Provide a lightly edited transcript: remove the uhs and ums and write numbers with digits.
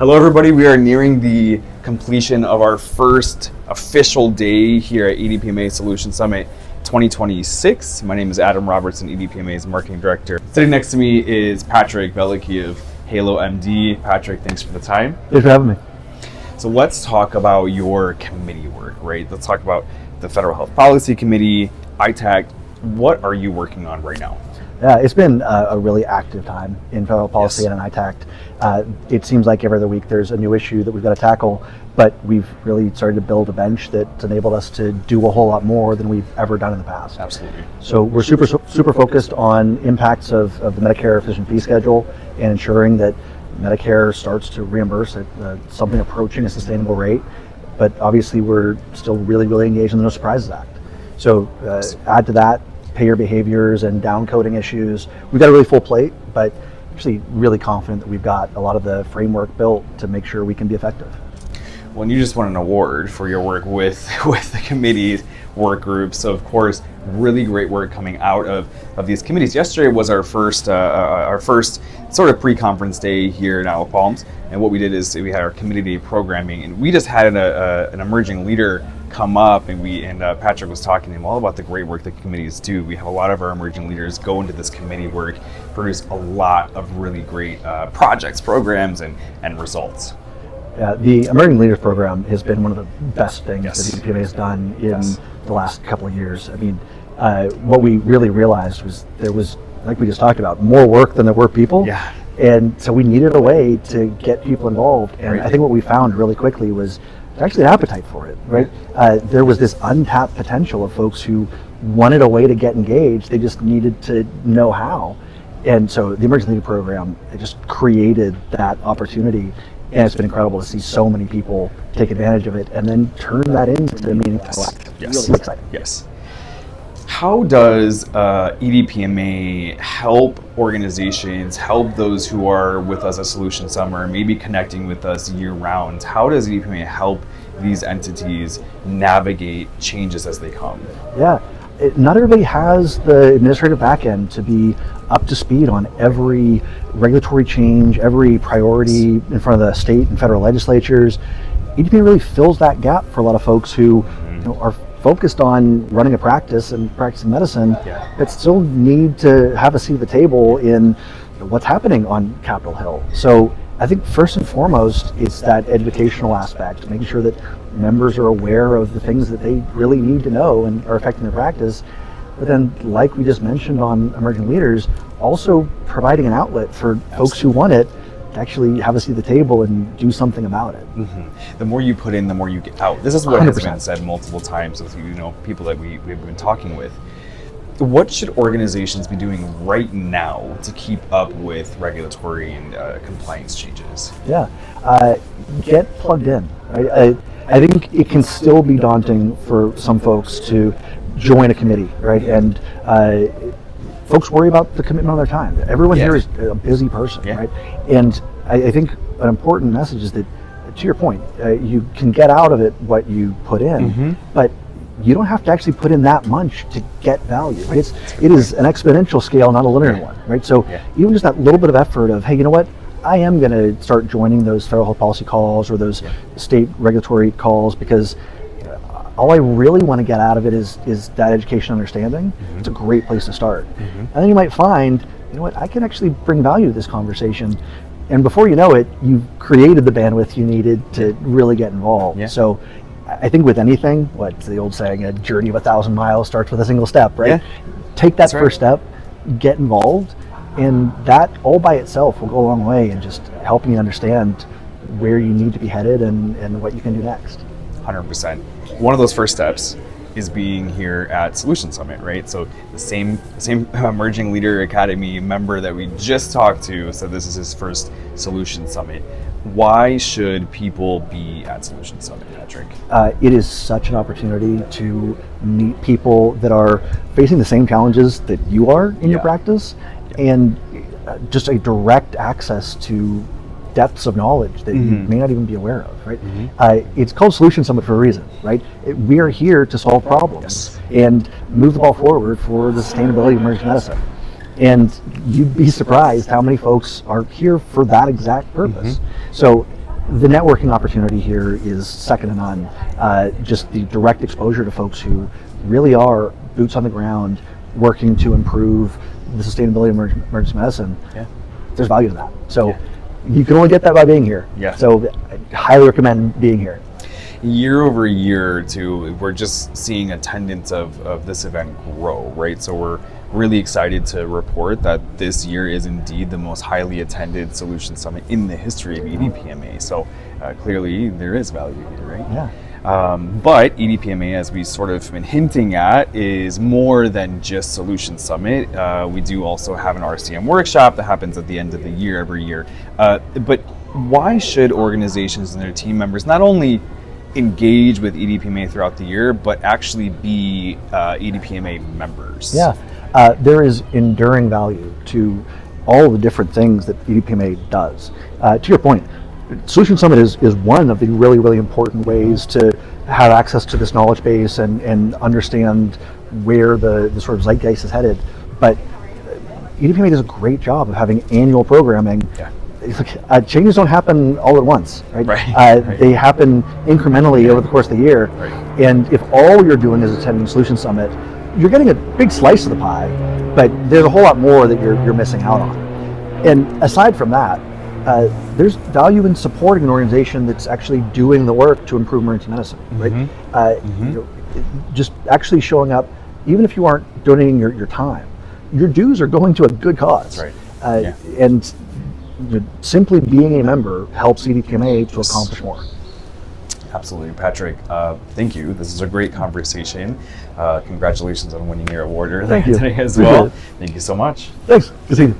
Hello everybody, we are nearing the completion of our first official day here at EDPMA Solution Summit 2026. My name is Adam Robertson, EDPMA's Marketing Director. Sitting next to me is Patrick Velliky of HaloMD. Patrick, thanks for the time. Thanks for having me. So let's talk about your committee work, right? Let's talk about the Federal Health Policy Committee, ITAC. What are you working on right now? Yeah, it's been a really active time in federal policy and in ITAC. It seems like every other week there's a new issue that we've got to tackle, but we've really started to build a bench that's enabled us to do a whole lot more than we've ever done in the past. Absolutely. So we're super focused on impacts of the Medicare physician fee schedule and ensuring that Medicare starts to reimburse at something approaching a sustainable rate. But obviously we're still really engaged in the No Surprises Act. So add to that payer behaviors and down coding issues. We've got a really full plate, but actually really confident that we've got a lot of the framework built to make sure we can be effective. Well, and you just won an award for your work with the committees, work groups. So of course, really great work coming out of these committees. Yesterday was our first sort of pre-conference day here in Owl Palms. And what we did is we had our committee day programming, and we just had an emerging leader come up, and Patrick was talking to him all about the great work that committees do. We have a lot of our emerging leaders go into this committee work, produce a lot of really great projects, programs, and results. Yeah, the Emerging Leaders Program has been one of the best things that EDPMA has done in the last couple of years. I mean, what we really realized was there was, like we just talked about, more work than there were people. Yeah. And so we needed a way to get people involved. And I think what we found really quickly was actually an appetite for it, right? There was this untapped potential of folks who wanted a way to get engaged. They just needed to know how. And so the Emerging Leader Program, it just created that opportunity. And it's been incredible to see so many people take advantage of it and then turn that into meaningful action. Yes. Really exciting. Yes. How does EDPMA help organizations, help those who are with us at Solution Summer, maybe connecting with us year round? How does EDPMA help these entities navigate changes as they come? Yeah, not everybody has the administrative back end to be up to speed on every regulatory change, every priority in front of the state and federal legislatures. EDPMA really fills that gap for a lot of folks who are focused on running a practice and practicing medicine, but still need to have a seat at the table in what's happening on Capitol Hill. So I think first and foremost, it's that educational aspect, making sure that members are aware of the things that they really need to know and are affecting their practice. But then, like we just mentioned on Emerging Leaders, also providing an outlet for folks who want it to actually have a seat at the table and do something about it. Mm-hmm. The more you put in, the more you get out. This is what 100%. has been said multiple times with people that we've been talking with. What should organizations be doing right now to keep up with regulatory and compliance changes? Yeah, get plugged in. Right? I think it can still be daunting for some folks to join a committee, right? And folks worry about the commitment on their time. Everyone here is a busy person, right? And I think an important message is that, to your point, you can get out of it what you put in, but you don't have to actually put in that much to get value. Right? It is an exponential scale, not a linear one, right? So even just that little bit of effort of, hey, you know what? I am going to start joining those federal health policy calls or those state regulatory calls, because all I really want to get out of it is that education understanding. It's a great place to start. And then you might find, you know what, I can actually bring value to this conversation. And before you know it, you've created the bandwidth you needed to really get involved. So I think with anything, what's the old saying, a journey of 1,000 miles starts with a single step, right? Take that first step, get involved, and that all by itself will go a long way in just helping you understand where you need to be headed and what you can do next. 100%. One of those first steps is being here at Solution Summit, right? So the same Emerging Leader Academy member that we just talked to said this is his first Solution Summit. Why should people be at Solution Summit, Patrick? It is such an opportunity to meet people that are facing the same challenges that you are in your practice, and just a direct access to depths of knowledge that you may not even be aware of, right? It's called Solution Summit for a reason, right? We are here to solve problems and move the ball forward for the sustainability of emergency medicine. And you'd be surprised how many folks are here for that exact purpose. So the networking opportunity here is second to none. Just the direct exposure to folks who really are boots on the ground, working to improve the sustainability of emergency medicine. Yeah. There's value to that. So you can only get that by being here. Yeah. So I highly recommend being here. Year over year, too, we're just seeing attendance of this event grow, right? So we're really excited to report that this year is indeed the most highly attended Solution Summit in the history of EDPMA. So clearly there is value here, right? Yeah. But EDPMA, as we sort of been hinting at, is more than just Solution Summit. We do also have an RCM workshop that happens at the end of the year every year. But why should organizations and their team members not only engage with EDPMA throughout the year, but actually be EDPMA members? Yeah, there is enduring value to all the different things that EDPMA does. To your point, Solution Summit is one of the really, really important ways to have access to this knowledge base and understand where the sort of zeitgeist is headed. But EDPMA does a great job of having annual programming. Yeah. Changes don't happen all at once, right? Right. They happen incrementally over the course of the year. Right. And if all you're doing is attending Solution Summit, you're getting a big slice of the pie, but there's a whole lot more that you're missing out on. And aside from that, there's value in supporting an organization that's actually doing the work to improve emergency medicine, right? You know, just actually showing up, even if you aren't donating your time, your dues are going to a good cause. That's right. And simply being a member helps EDPMA to accomplish more. Absolutely, Patrick. Thank you. This is a great conversation. Congratulations on winning your award Thank you. today as Appreciate well. it. Thank you so much. Thanks. Good seeing you.